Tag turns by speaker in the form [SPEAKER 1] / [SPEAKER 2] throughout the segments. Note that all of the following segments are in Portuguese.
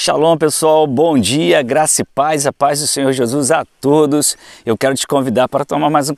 [SPEAKER 1] Shalom, pessoal, bom dia, graça e paz, a paz do Senhor Jesus a todos. Eu quero te convidar para tomar mais um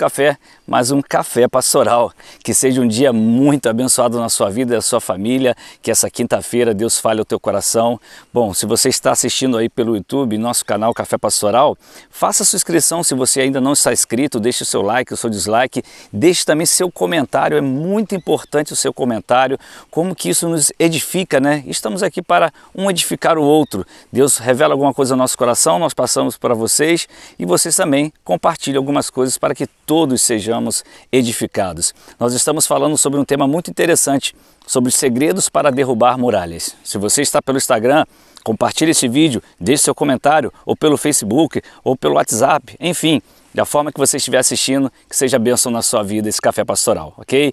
[SPEAKER 1] café pastoral. Que seja um dia muito abençoado na sua vida e na sua família, que essa quinta-feira Deus fale ao teu coração. Bom, se você está assistindo aí pelo YouTube, nosso canal Café Pastoral, faça sua inscrição. Se você ainda não está inscrito, deixe o seu like, o seu dislike, deixe também seu comentário, é muito importante o seu comentário, como que isso nos edifica, né? Estamos aqui para um edificar o outro. Deus revela alguma coisa no nosso coração, nós passamos para vocês e vocês também compartilham algumas coisas para que todos sejamos edificados. Nós estamos falando sobre um tema muito interessante, sobre segredos para derrubar muralhas. Se você está pelo Instagram, compartilhe esse vídeo, deixe seu comentário, ou pelo Facebook, ou pelo WhatsApp, enfim, da forma que você estiver assistindo, que seja bênção na sua vida esse café pastoral, ok?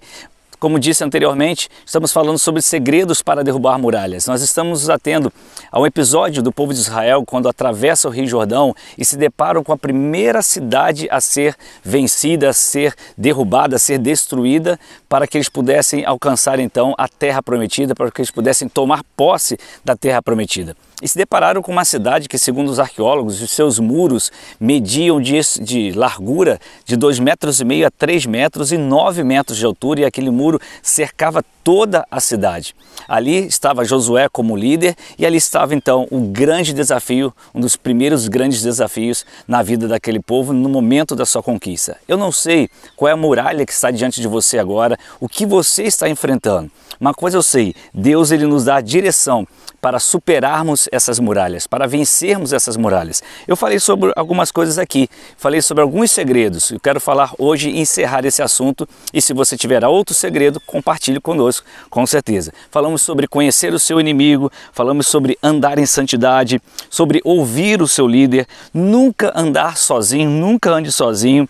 [SPEAKER 1] Como disse anteriormente, estamos falando sobre segredos para derrubar muralhas. Nós estamos atendo a um episódio do povo de Israel quando atravessa o Rio Jordão e se deparam com a primeira cidade a ser vencida, a ser derrubada, a ser destruída, para que eles pudessem alcançar então a terra prometida, para que eles pudessem tomar posse da terra prometida. E se depararam com uma cidade que, segundo os arqueólogos, os seus muros mediam de largura de 2,5 metros a 3 metros e 9 metros de altura, e aquele muro cercava toda a cidade. Ali estava Josué como líder e ali estava então o grande desafio, um dos primeiros grandes desafios na vida daquele povo no momento da sua conquista. Eu não sei qual é a muralha que está diante de você agora, o que você está enfrentando. Uma coisa eu sei, Deus ele nos dá a direção para superarmos essas muralhas, para vencermos essas muralhas. Eu falei sobre algumas coisas aqui, falei sobre alguns segredos. Eu quero falar hoje e encerrar esse assunto, e se você tiver outro segredo, compartilhe conosco, com certeza. Falamos sobre conhecer o seu inimigo, falamos sobre andar em santidade, sobre ouvir o seu líder, nunca andar sozinho, nunca ande sozinho.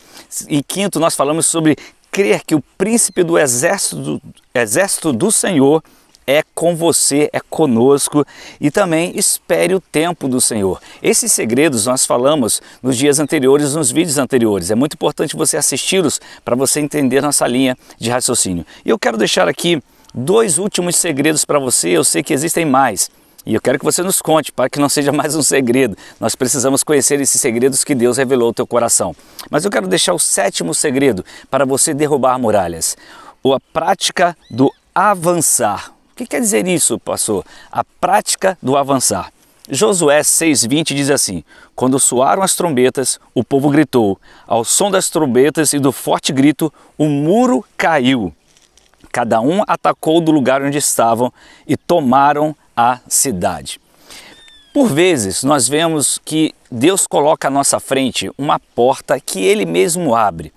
[SPEAKER 1] E quinto, nós falamos sobre crer que o príncipe do exército do Senhor é com você, é conosco, e também espere o tempo do Senhor. Esses segredos nós falamos nos dias anteriores, nos vídeos anteriores. É muito importante você assisti-los para você entender nossa linha de raciocínio. E eu quero deixar aqui 2 últimos segredos para você. Eu sei que existem mais, e eu quero que você nos conte, para que não seja mais um segredo. Nós precisamos conhecer esses segredos que Deus revelou ao teu coração. Mas eu quero deixar o 7º segredo para você derrubar muralhas. A prática do avançar. O que quer dizer isso, pastor? A prática do avançar. Josué 6,20 diz assim: quando soaram as trombetas, o povo gritou. Ao som das trombetas e do forte grito, o muro caiu. Cada um atacou do lugar onde estavam e tomaram a cidade. Por vezes, nós vemos que Deus coloca à nossa frente uma porta que Ele mesmo abre.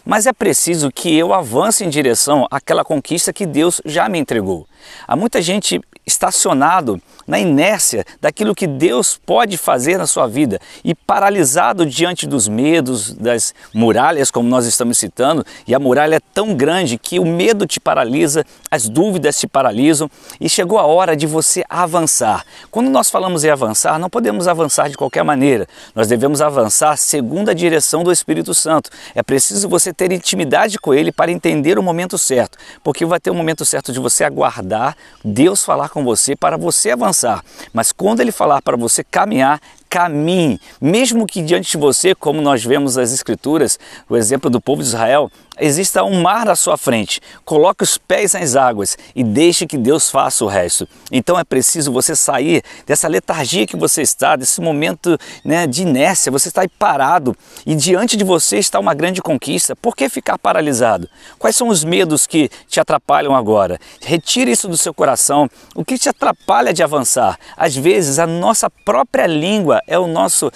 [SPEAKER 1] Mas é preciso que eu avance em direção àquela conquista que Deus já me entregou. Há muita gente estacionado na inércia daquilo que Deus pode fazer na sua vida e paralisado diante dos medos, das muralhas, como nós estamos citando, e a muralha é tão grande que o medo te paralisa, as dúvidas te paralisam, e chegou a hora de você avançar. Quando nós falamos em avançar, não podemos avançar de qualquer maneira, nós devemos avançar segundo a direção do Espírito Santo. É preciso você ter intimidade com Ele para entender o momento certo, porque vai ter um momento certo de você aguardar Deus falar com você para você avançar, mas quando Ele falar para você caminhar, caminhe, mesmo que diante de você, como nós vemos nas Escrituras, o exemplo do povo de Israel, exista um mar à sua frente, coloque os pés nas águas e deixe que Deus faça o resto. Então é preciso você sair dessa letargia que você está, desse momento, né, de inércia, você está aí parado e diante de você está uma grande conquista. Por que ficar paralisado? Quais são os medos que te atrapalham agora? Retire isso do seu coração. O que te atrapalha de avançar? Às vezes a nossa própria língua é o nosso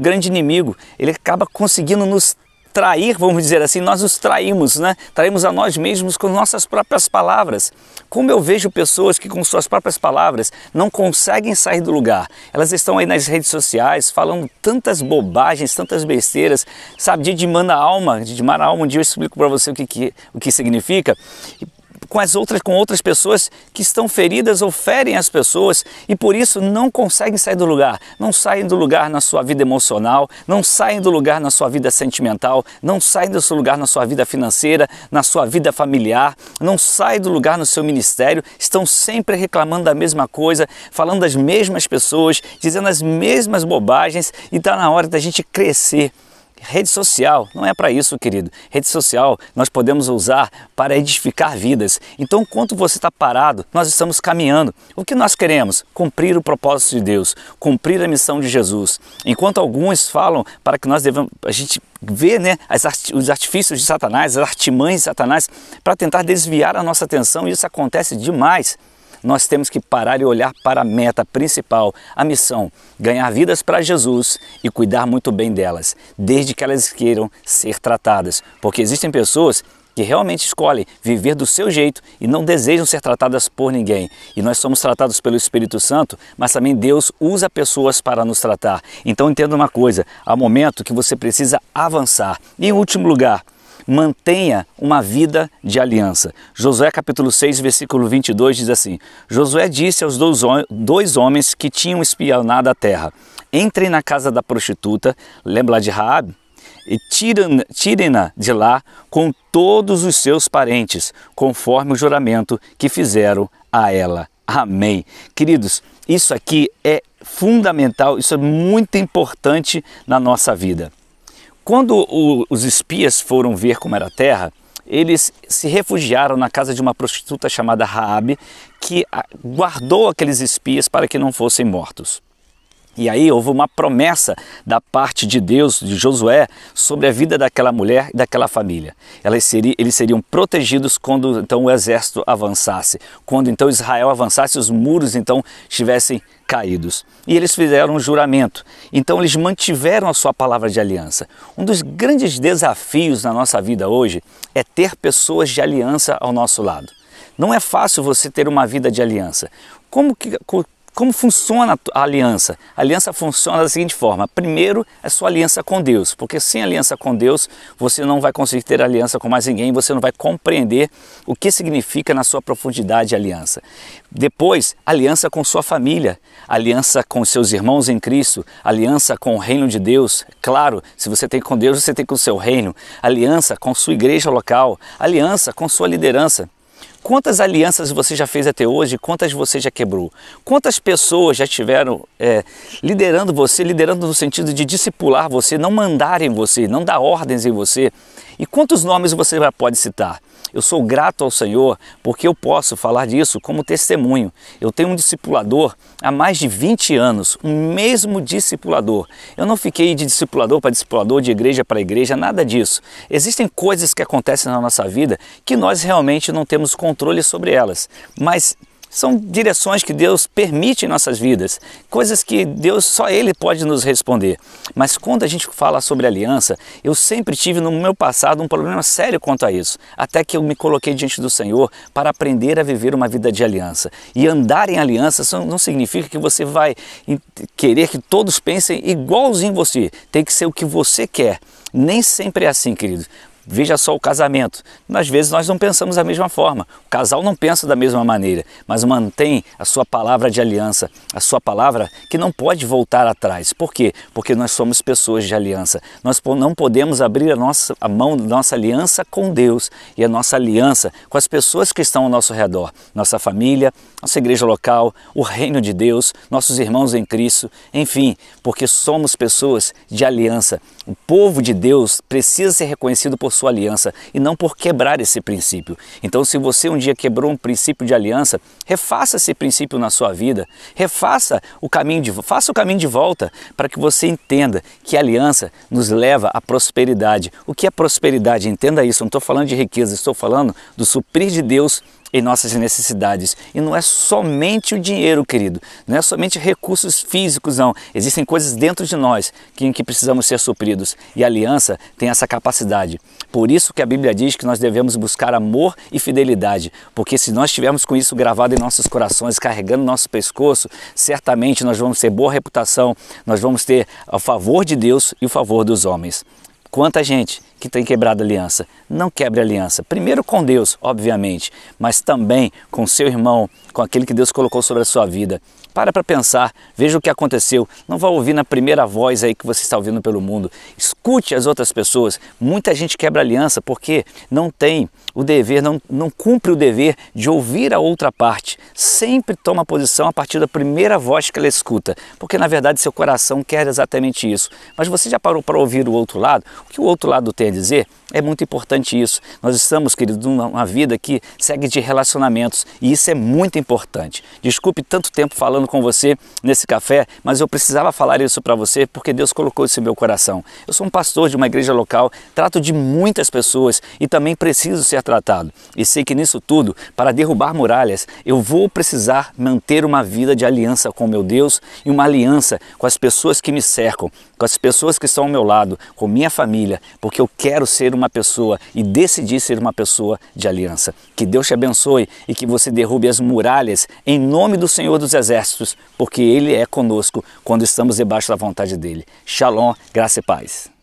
[SPEAKER 1] grande inimigo. Ele acaba conseguindo nos trair, vamos dizer assim, nós nos traímos, né? Traímos a nós mesmos com nossas próprias palavras. Como eu vejo pessoas que com suas próprias palavras não conseguem sair do lugar. Elas estão aí nas redes sociais falando tantas bobagens, tantas besteiras, sabe, de dizimar a alma, um dia eu explico para você o que significa. com outras pessoas que estão feridas ou ferem as pessoas e por isso não conseguem sair do lugar. Não saem do lugar na sua vida emocional, não saem do lugar na sua vida sentimental, não saem do seu lugar na sua vida financeira, na sua vida familiar, não saem do lugar no seu ministério, estão sempre reclamando da mesma coisa, falando das mesmas pessoas, dizendo as mesmas bobagens e está na hora da gente crescer. Rede social não é para isso, querido. Rede social nós podemos usar para edificar vidas. Então, enquanto você está parado, nós estamos caminhando. O que nós queremos? Cumprir o propósito de Deus, cumprir a missão de Jesus. Enquanto alguns falam para que nós devemos, a gente vê, né, os artifícios de Satanás, as artimanhas de Satanás para tentar desviar a nossa atenção, e isso acontece demais. Nós temos que parar e olhar para a meta principal, a missão, ganhar vidas para Jesus e cuidar muito bem delas, desde que elas queiram ser tratadas, porque existem pessoas que realmente escolhem viver do seu jeito e não desejam ser tratadas por ninguém. E nós somos tratados pelo Espírito Santo, mas também Deus usa pessoas para nos tratar. Então entenda uma coisa, há um momento que você precisa avançar. E em último lugar, mantenha uma vida de aliança. Josué capítulo 6, versículo 22 diz assim: Josué disse aos dois homens que tinham espionado a terra: entrem na casa da prostituta, lembra lá de Raabe, e tirem-na de lá com todos os seus parentes, conforme o juramento que fizeram a ela. Amém. Queridos, isso aqui é fundamental, isso é muito importante na nossa vida. Quando os espias foram ver como era a terra, eles se refugiaram na casa de uma prostituta chamada Raabe, que guardou aqueles espias para que não fossem mortos. E aí houve uma promessa da parte de Deus, de Josué, sobre a vida daquela mulher e daquela família. Eles seriam protegidos quando então o exército avançasse, quando então Israel avançasse, os muros então estivessem caídos. E eles fizeram um juramento. Então eles mantiveram a sua palavra de aliança. Um dos grandes desafios na nossa vida hoje é ter pessoas de aliança ao nosso lado. Não é fácil você ter uma vida de aliança. Como funciona a aliança? A aliança funciona da seguinte forma: primeiro é sua aliança com Deus, porque sem aliança com Deus você não vai conseguir ter aliança com mais ninguém, você não vai compreender o que significa na sua profundidade a aliança. Depois, aliança com sua família, aliança com seus irmãos em Cristo, aliança com o reino de Deus. Claro, se você tem com Deus, você tem com o seu reino. Aliança com sua igreja local, aliança com sua liderança. Quantas alianças você já fez até hoje? Quantas você já quebrou? Quantas pessoas já estiveram liderando você, liderando no sentido de discipular você, não mandar em você, não dar ordens em você? E quantos nomes você já pode citar? Eu sou grato ao Senhor porque eu posso falar disso como testemunho. Eu tenho um discipulador há mais de 20 anos, um mesmo discipulador. Eu não fiquei de discipulador para discipulador, de igreja para igreja, nada disso. Existem coisas que acontecem na nossa vida que nós realmente não temos controle sobre elas, mas são direções que Deus permite em nossas vidas, coisas que Deus, só Ele pode nos responder. Mas quando a gente fala sobre aliança, eu sempre tive no meu passado um problema sério quanto a isso, até que eu me coloquei diante do Senhor para aprender a viver uma vida de aliança. E andar em aliança não significa que você vai querer que todos pensem igualzinho você, tem que ser o que você quer. Nem sempre é assim, querido. Veja só o casamento. Às vezes nós não pensamos da mesma forma. O casal não pensa da mesma maneira, mas mantém a sua palavra de aliança, a sua palavra que não pode voltar atrás. Por quê? Porque nós somos pessoas de aliança. Nós não podemos abrir a mão da nossa aliança com Deus e a nossa aliança com as pessoas que estão ao nosso redor. Nossa família, nossa igreja local, o reino de Deus, nossos irmãos em Cristo, enfim, porque somos pessoas de aliança. O povo de Deus precisa ser reconhecido por sua aliança e não por quebrar esse princípio. Então, se você um dia quebrou um princípio de aliança, refaça esse princípio na sua vida, faça o caminho de volta para que você entenda que a aliança nos leva à prosperidade. O que é prosperidade? Entenda isso, não estou falando de riqueza, estou falando do suprir de Deus em nossas necessidades. E não é somente o dinheiro, querido, não é somente recursos físicos, não. Existem coisas dentro de nós que precisamos ser supridos, e a aliança tem essa capacidade. Por isso que a Bíblia diz que nós devemos buscar amor e fidelidade, porque se nós tivermos com isso gravado em nossos corações, carregando nosso pescoço, certamente nós vamos ter boa reputação, nós vamos ter o favor de Deus e o favor dos homens. Quanta gente que tem quebrado aliança. Não quebre aliança. Primeiro com Deus, obviamente, mas também com seu irmão, com aquele que Deus colocou sobre a sua vida. Para pensar, veja o que aconteceu. Não vá ouvir na primeira voz aí que você está ouvindo pelo mundo. Escute as outras pessoas. Muita gente quebra aliança porque não tem o dever, não cumpre o dever de ouvir a outra parte. Sempre toma posição a partir da primeira voz que ela escuta, porque na verdade seu coração quer exatamente isso. Mas você já parou para ouvir o outro lado? O que o outro lado tem a dizer? É muito importante isso. Nós estamos, queridos, numa vida que segue de relacionamentos e isso é muito importante. Desculpe tanto tempo falando com você nesse café, mas eu precisava falar isso para você porque Deus colocou isso em meu coração. Eu sou um pastor de uma igreja local, trato de muitas pessoas e também preciso ser tratado. E sei que nisso tudo, para derrubar muralhas, eu vou precisar manter uma vida de aliança com meu Deus e uma aliança com as pessoas que me cercam, com as pessoas que estão ao meu lado, com minha família, porque eu quero ser uma pessoa e decidi ser uma pessoa de aliança. Que Deus te abençoe e que você derrube as muralhas em nome do Senhor dos Exércitos, porque Ele é conosco quando estamos debaixo da vontade dEle. Shalom, graça e paz.